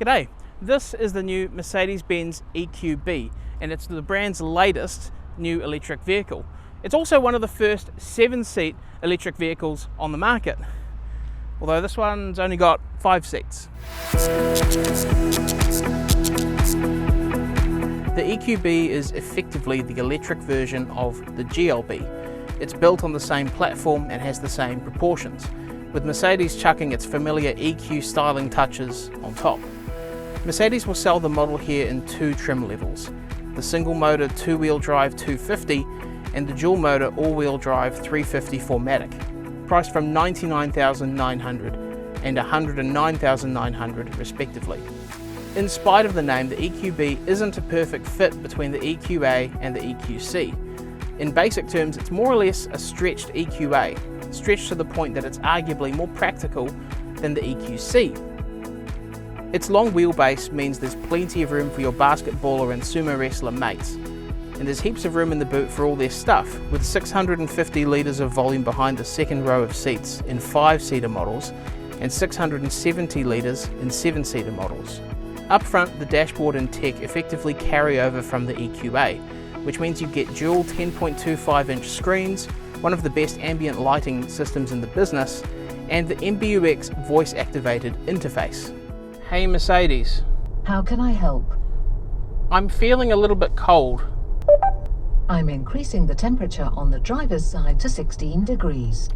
G'day, this is the new Mercedes-Benz EQB and it's the brand's latest new electric vehicle. It's also one of the first 7-seat electric vehicles on the market, although this one's only got 5 seats. The EQB is effectively the electric version of the GLB. It's built on the same platform and has the same proportions, with Mercedes chucking its familiar EQ styling touches on top. Mercedes will sell the model here in 2 trim levels, the single motor 2-wheel drive 250 and the dual motor all-wheel drive 350 4MATIC, priced from $99,900 and $109,900 respectively. In spite of the name, the EQB isn't a perfect fit between the EQA and the EQC. In basic terms, it's more or less a stretched EQA, stretched to the point that it's arguably more practical than the EQC. Its long wheelbase means there's plenty of room for your basketballer and sumo wrestler mates, and there's heaps of room in the boot for all their stuff, with 650 litres of volume behind the second row of seats in 5-seater models and 670 litres in 7-seater models. Up front, the dashboard and tech effectively carry over from the EQA, which means you get dual 10.25-inch screens, one of the best ambient lighting systems in the business, and the MBUX voice-activated interface. Hey Mercedes. How can I help? I'm feeling a little bit cold. I'm increasing the temperature on the driver's side to 16 degrees.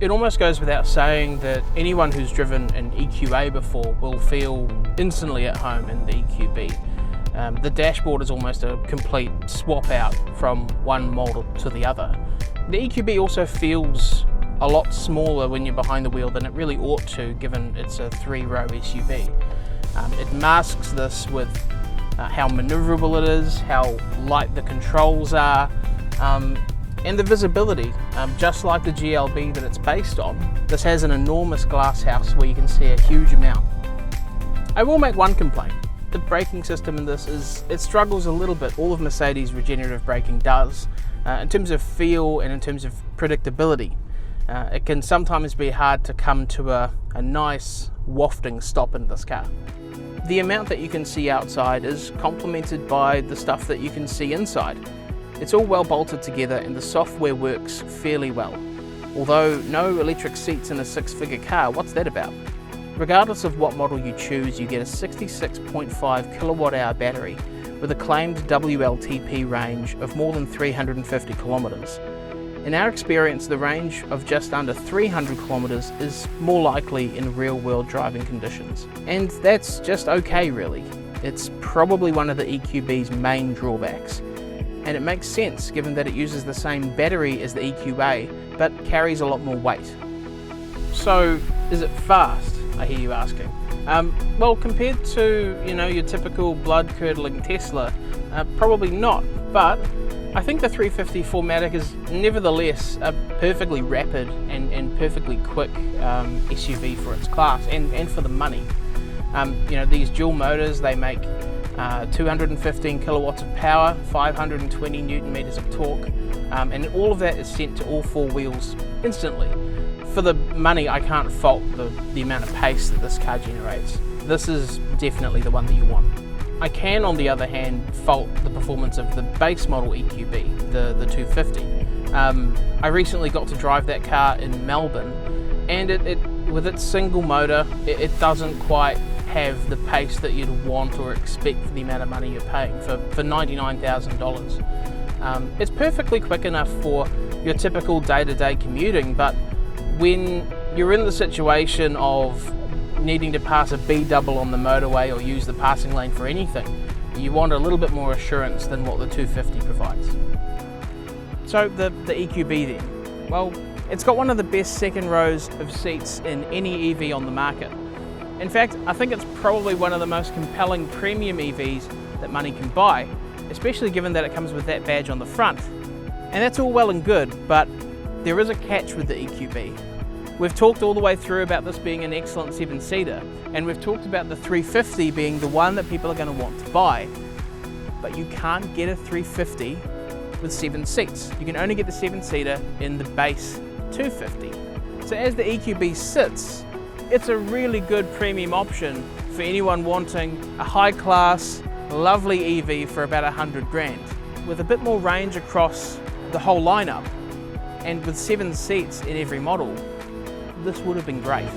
It almost goes without saying that anyone who's driven an EQA before will feel instantly at home in the EQB. The dashboard is almost a complete swap out from one model to the other. The EQB also feels a lot smaller when you're behind the wheel than it really ought to, given it's a 3-row SUV. It masks this with how maneuverable it is, how light the controls are, and the visibility. Just like the GLB that it's based on, this has an enormous glass house where you can see a huge amount. I will make one complaint. The braking system in this it struggles a little bit. All of Mercedes' regenerative braking does, in terms of feel and in terms of predictability. It can sometimes be hard to come to a nice wafting stop in this car. The amount that you can see outside is complemented by the stuff that you can see inside. It's all well bolted together and the software works fairly well. Although no electric seats in a 6-figure car, what's that about? Regardless of what model you choose, you get a 66.5 kilowatt-hour battery with a claimed WLTP range of more than 350 kilometers. In our experience, the range of just under 300 kilometers is more likely in real-world driving conditions. And that's just okay, really. It's probably one of the EQB's main drawbacks. And it makes sense given that it uses the same battery as the EQA, but carries a lot more weight. So, is it fast, I hear you asking? Well, compared to, your typical blood-curdling Tesla, probably not, but I think the 350 4MATIC is nevertheless a perfectly rapid and perfectly quick SUV for its class and for the money. These dual motors, they make 215 kilowatts of power, 520 newton meters of torque, and all of that is sent to all 4 wheels instantly. For the money, I can't fault the amount of pace that this car generates. This is definitely the one that you want. I can, on the other hand, fault the performance of the base model EQB, the 250. I recently got to drive that car in Melbourne, and with its single motor, it doesn't quite have the pace that you'd want or expect for the amount of money you're paying for $99,000. It's perfectly quick enough for your typical day-to-day commuting, but when you're in the situation of needing to pass a B-double on the motorway or use the passing lane for anything, you want a little bit more assurance than what the 250 provides. So the EQB then, well, it's got one of the best second rows of seats in any EV on the market. In fact, I think it's probably one of the most compelling premium EVs that money can buy, especially given that it comes with that badge on the front. And that's all well and good, but there is a catch with the EQB. We've talked all the way through about this being an excellent 7-seater, and we've talked about the 350 being the one that people are going to want to buy. But you can't get a 350 with 7 seats. You can only get the 7-seater in the base 250. So as the EQB sits, it's a really good premium option for anyone wanting a high-class, lovely EV for about 100 grand. With a bit more range across the whole lineup, and with 7 seats in every model, this would have been great.